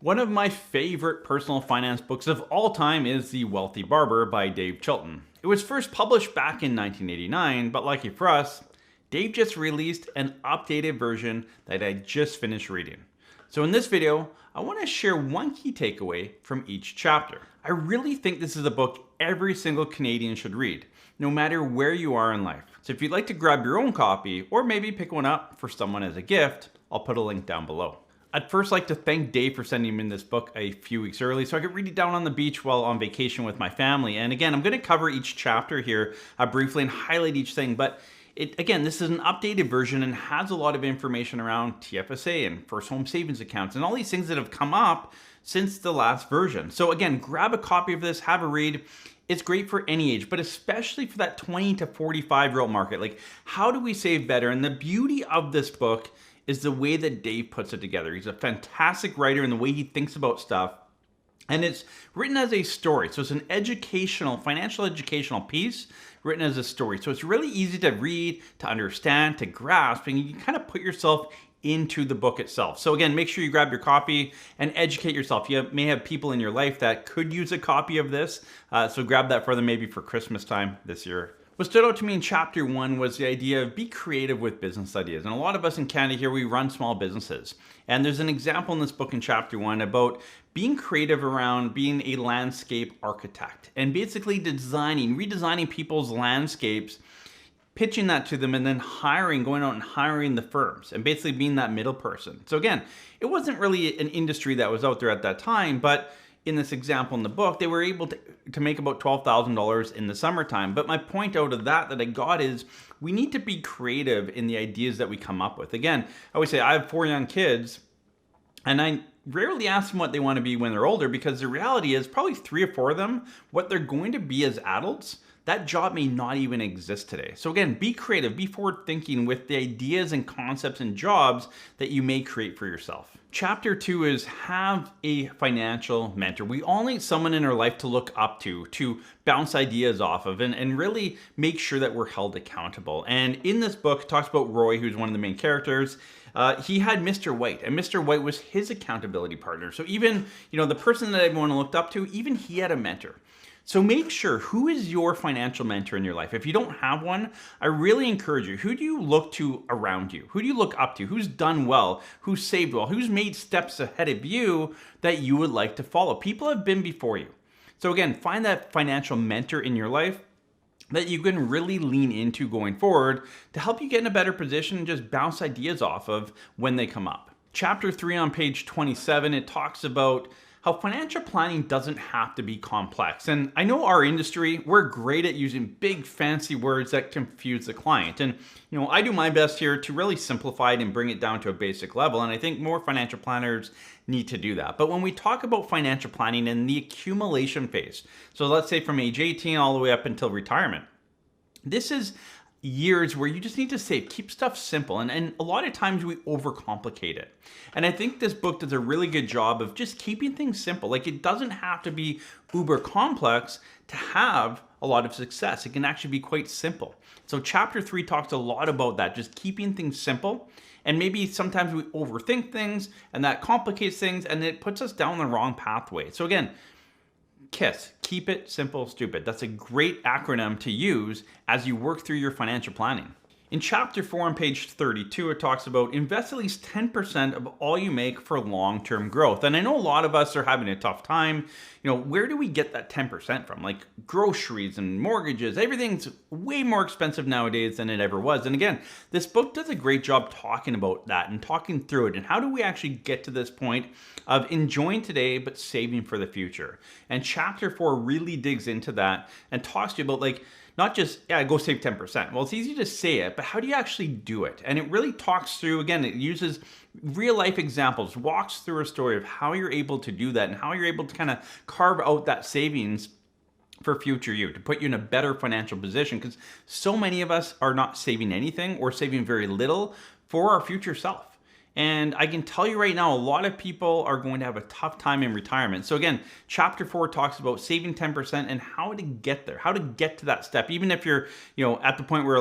One of my favorite personal finance books of all time is The Wealthy Barber by Dave Chilton. It was first published back in 1989, but lucky for us, Dave just released an updated version that I just finished reading. So in this video, I want to share one key takeaway from each chapter. I really think this is a book every single Canadian should read, no matter where you are in life. So if you'd like to grab your own copy, or maybe pick one up for someone as a gift, I'll put a link down below. I'd first like to thank Dave for sending me this book a few weeks early so I could read it down on the beach while on vacation with my family. And again, I'm going to cover each chapter here briefly and highlight each thing. But again, this is an updated version and has a lot of information around TFSA and first home savings accounts and all these things that have come up since the last version. So again, grab a copy of this, have a read. It's great for any age, but especially for that 20 to 45-year-old market. Like, how do we save better? And the beauty of this book is the way that Dave puts it together. He's a fantastic writer in the way he thinks about stuff. And it's written as a story. So it's an educational, financial educational piece written as a story. So it's really easy to read, to understand, to grasp, and you can kind of put yourself into the book itself. So again, make sure you grab your copy and educate yourself. You may have people in your life that could use a copy of this. So grab that for them maybe for Christmas time this year. What stood out to me in chapter 1 was the idea of be creative with business ideas. And a lot of us in Canada here, we run small businesses. And there's an example in this book in chapter 1 about being creative around being a landscape architect and basically redesigning people's landscapes, pitching that to them, and then going out and hiring the firms and basically being that middle person. So again, it wasn't really an industry that was out there at that time, but in this example in the book, they were able to make about $12,000 in the summertime. But my point out of that I got is we need to be creative in the ideas that we come up with. Again, I always say I have 4 young kids, and I rarely ask them what they want to be when they're older, because the reality is probably 3 or 4 of them, what they're going to be as adults, that job may not even exist today. So again, be creative, be forward thinking with the ideas and concepts and jobs that you may create for yourself. Chapter 2 is have a financial mentor. We all need someone in our life to look up to bounce ideas off of, and really make sure that we're held accountable. And in this book, it talks about Roy, who's one of the main characters. He had Mr. White, and Mr. White was his accountability partner. So even, the person that everyone looked up to, even he had a mentor. So make sure, who is your financial mentor in your life? If you don't have one, I really encourage you. Who do you look to around you? Who do you look up to? Who's done well? Who's saved well? Who's made steps ahead of you that you would like to follow? People have been before you. So again, find that financial mentor in your life that you can really lean into going forward to help you get in a better position and just bounce ideas off of when they come up. Chapter 3 on page 27, it talks about how financial planning doesn't have to be complex. And I know our industry, we're great at using big fancy words that confuse the client. And I do my best here to really simplify it and bring it down to a basic level. And I think more financial planners need to do that. But when we talk about financial planning in the accumulation phase, so let's say from age 18 all the way up until retirement, this is years where you just need to save, keep stuff simple. And a lot of times we overcomplicate it. And I think this book does a really good job of just keeping things simple. Like, it doesn't have to be uber complex to have a lot of success. It can actually be quite simple. So chapter 3 talks a lot about that, just keeping things simple. And maybe sometimes we overthink things and that complicates things and it puts us down the wrong pathway. So again, KISS, keep it simple, stupid. That's a great acronym to use as you work through your financial planning. In chapter 4 on page 32, it talks about invest at least 10% of all you make for long-term growth. And I know a lot of us are having a tough time. Where do we get that 10% from? Like groceries and mortgages, everything's way more expensive nowadays than it ever was. And again, this book does a great job talking about that and talking through it. And how do we actually get to this point of enjoying today, but saving for the future? And chapter 4 really digs into that and talks to you about not just, go save 10%. Well, it's easy to say it, but how do you actually do it? And it really talks through, again, it uses real life examples, walks through a story of how you're able to do that and how you're able to kind of carve out that savings for future you, to put you in a better financial position, because so many of us are not saving anything or saving very little for our future self. And I can tell you right now, a lot of people are going to have a tough time in retirement. So again, chapter 4 talks about saving 10% and how to get there, how to get to that step. Even if you're, at the point where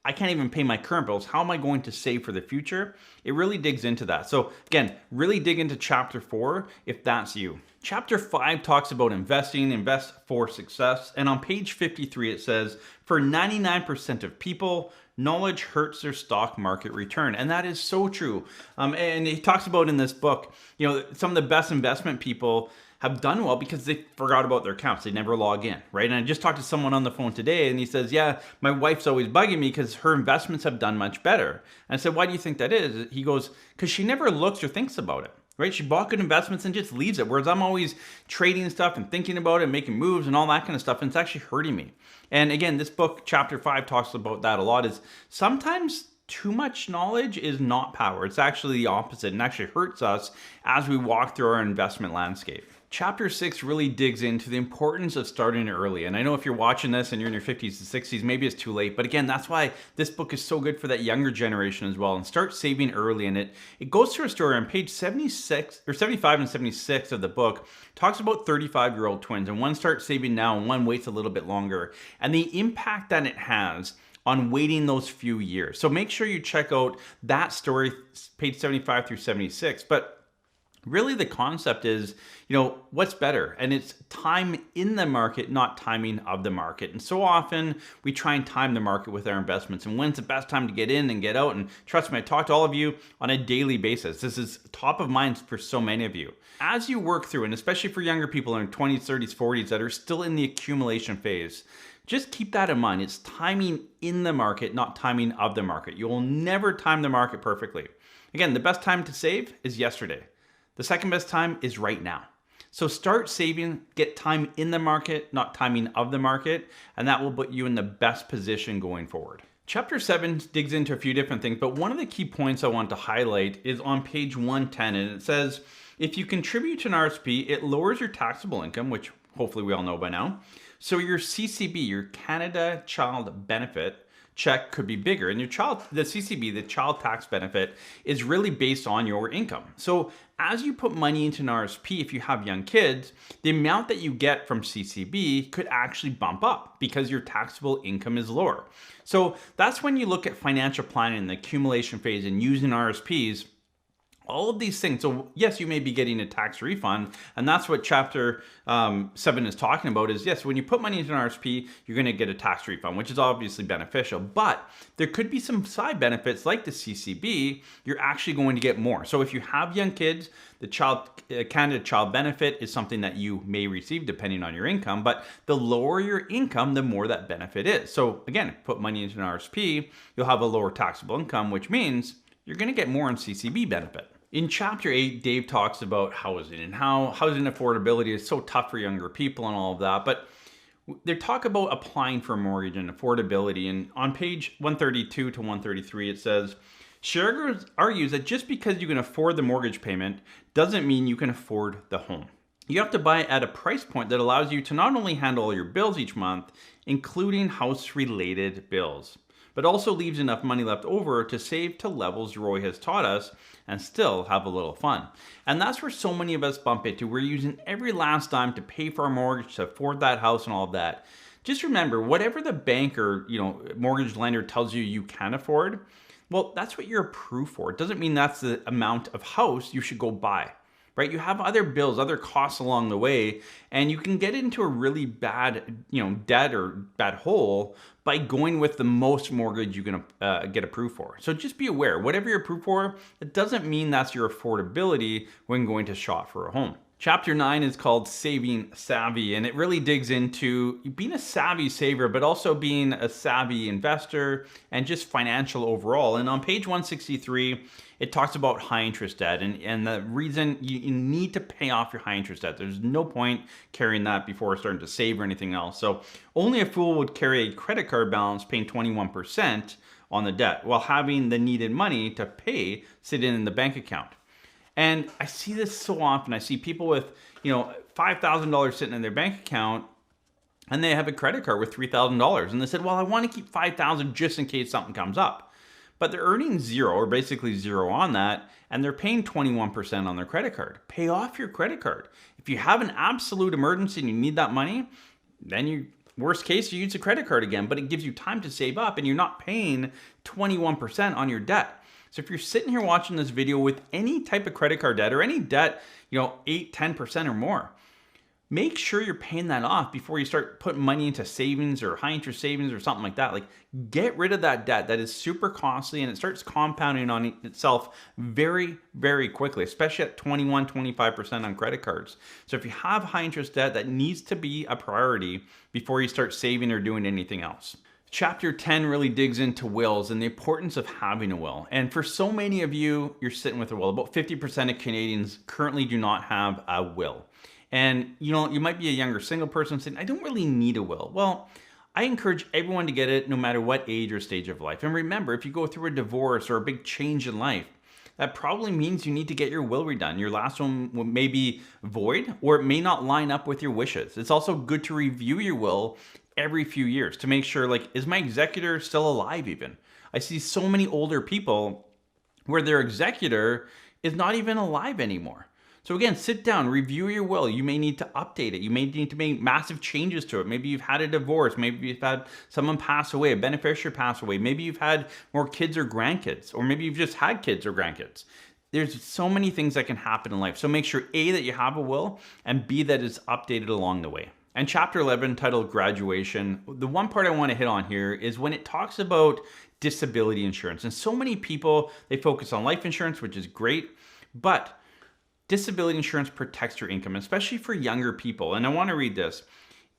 I can't even pay my current bills. How am I going to save for the future? It really digs into that. So again, really dig into chapter 4 if that's you. Chapter 5 talks about investing, invest for success. And on page 53, it says, for 99% of people, knowledge hurts their stock market return. And that is so true. And he talks about in this book, some of the best investment people have done well because they forgot about their accounts. They never log in, right? And I just talked to someone on the phone today and he says, yeah, my wife's always bugging me because her investments have done much better. And I said, why do you think that is? He goes, because she never looks or thinks about it, right? She bought good investments and just leaves it. Whereas I'm always trading stuff and thinking about it, making moves and all that kind of stuff. And it's actually hurting me. And again, this book, chapter 5, talks about that a lot, is sometimes too much knowledge is not power. It's actually the opposite and actually hurts us as we walk through our investment landscape. Chapter 6 really digs into the importance of starting early. And I know if you're watching this and you're in your 50s and 60s, maybe it's too late. But again, that's why this book is so good for that younger generation as well. And start saving early. And it goes through a story on page 76 or 75 and 76 of the book. Talks about 35-year-old twins. And one starts saving now and one waits a little bit longer. And the impact that it has on waiting those few years. So make sure you check out that story, page 75 through 76. But really, the concept is, what's better? And it's time in the market, not timing of the market. And so often we try and time the market with our investments and when's the best time to get in and get out. And trust me, I talk to all of you on a daily basis. This is top of mind for so many of you. As you work through, and especially for younger people in 20s, 30s, 40s that are still in the accumulation phase, just keep that in mind. It's timing in the market, not timing of the market. You will never time the market perfectly. Again, the best time to save is yesterday. The second best time is right now. So start saving, get time in the market, not timing of the market, and that will put you in the best position going forward. Chapter 7 digs into a few different things, but one of the key points I want to highlight is on page 110, and it says, if you contribute to an RRSP, it lowers your taxable income, which hopefully we all know by now. So your CCB, your Canada Child Benefit, check could be bigger. And the CCB, the child tax benefit, is really based on your income. So as you put money into an RRSP, if you have young kids, the amount that you get from CCB could actually bump up because your taxable income is lower. So that's when you look at financial planning in the accumulation phase and using RRSPs. All of these things. So yes, you may be getting a tax refund. And that's what chapter 7 is talking about is, yes, when you put money into an RRSP, you're going to get a tax refund, which is obviously beneficial. But there could be some side benefits like the CCB. You're actually going to get more. So if you have young kids, the Canada Child Benefit is something that you may receive depending on your income. But the lower your income, the more that benefit is. So again, put money into an RRSP, you'll have a lower taxable income, which means you're going to get more in CCB benefit. In chapter 8, Dave talks about housing and how housing affordability is so tough for younger people and all of that. But they talk about applying for a mortgage and affordability. And on page 132 to 133, it says, Sherger argues that just because you can afford the mortgage payment doesn't mean you can afford the home. You have to buy at a price point that allows you to not only handle all your bills each month, including house-related bills, but also leaves enough money left over to save to levels Roy has taught us and still have a little fun. And that's where so many of us bump into. We're using every last dime to pay for our mortgage, to afford that house and all of that. Just remember, whatever the bank or mortgage lender tells you you can afford, well, that's what you're approved for. It doesn't mean that's the amount of house you should go buy. Right? You have other bills, other costs along the way, and you can get into a really bad, debt or bad hole by going with the most mortgage you can get approved for. So just be aware, whatever you're approved for, it doesn't mean that's your affordability when going to shop for a home. Chapter 9 is called Saving Savvy, and it really digs into being a savvy saver, but also being a savvy investor and just financial overall. And on page 163, it talks about high interest debt and the reason you need to pay off your high interest debt. There's no point carrying that before starting to save or anything else. So only a fool would carry a credit card balance paying 21% on the debt while having the needed money to pay sitting in the bank account. And I see this so often. I see people with, $5,000 sitting in their bank account and they have a credit card with $3,000. And they said, well, I want to keep $5,000 just in case something comes up. But they're earning zero or basically zero on that. And they're paying 21% on their credit card. Pay off your credit card. If you have an absolute emergency and you need that money, then you Worst case, you use a credit card again, but it gives you time to save up and you're not paying 21% on your debt. So if you're sitting here watching this video with any type of credit card debt or any debt, 8, 10% or more, make sure you're paying that off before you start putting money into savings or high interest savings or something like that. Like, get rid of that debt that is super costly and it starts compounding on itself very, very quickly, especially at 21, 25% on credit cards. So if you have high interest debt, that needs to be a priority before you start saving or doing anything else. Chapter 10 really digs into wills and the importance of having a will. And for so many of you, you're sitting with a will. About 50% of Canadians currently do not have a will. And you might be a younger single person saying, I don't really need a will. Well, I encourage everyone to get it no matter what age or stage of life. And remember, if you go through a divorce or a big change in life, that probably means you need to get your will redone. Your last one may be void or it may not line up with your wishes. It's also good to review your will every few years to make sure, like, is my executor still alive even? I see so many older people where their executor is not even alive anymore. So again, sit down, review your will. You may need to update it. You may need to make massive changes to it. Maybe you've had a divorce. Maybe you've had someone pass away, a beneficiary pass away. Maybe you've had more kids or grandkids, or maybe you've just had kids or grandkids. There's so many things that can happen in life. So make sure A, that you have a will, and B, that it's updated along the way. And chapter 11, titled Graduation, the one part I want to hit on here is when it talks about disability insurance. And so many people, they focus on life insurance, which is great, but disability insurance protects your income, especially for younger people. And I want to read this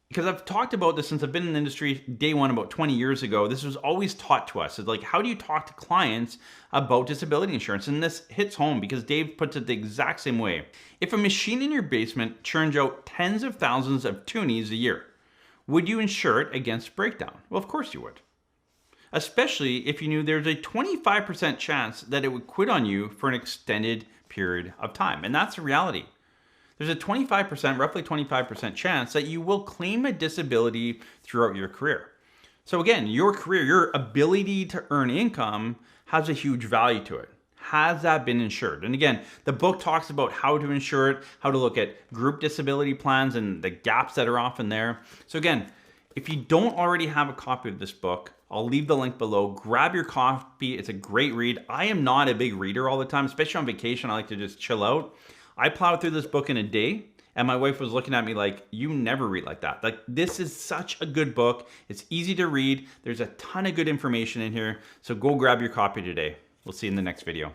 because I've talked about this since I've been in the industry day one, about 20 years ago. This was always taught to us. It's like, how do you talk to clients about disability insurance? And this hits home because Dave puts it the exact same way. If a machine in your basement churns out tens of thousands of toonies a year, would you insure it against breakdown? Well, of course you would. Especially if you knew there's a 25% chance that it would quit on you for an extended period of time. And that's the reality. There's a 25%, roughly 25% chance that you will claim a disability throughout your career. So again, your career, your ability to earn income has a huge value to it. Has that been insured? And again, the book talks about how to insure it, how to look at group disability plans and the gaps that are often there. So again, if you don't already have a copy of this book, I'll leave the link below. Grab your copy. It's a great read. I am not a big reader all the time, especially on vacation. I like to just chill out. I plowed through this book in a day, and my wife was looking at me like, you never read like that. Like, this is such a good book. It's easy to read. There's a ton of good information in here. So go grab your copy today. We'll see you in the next video.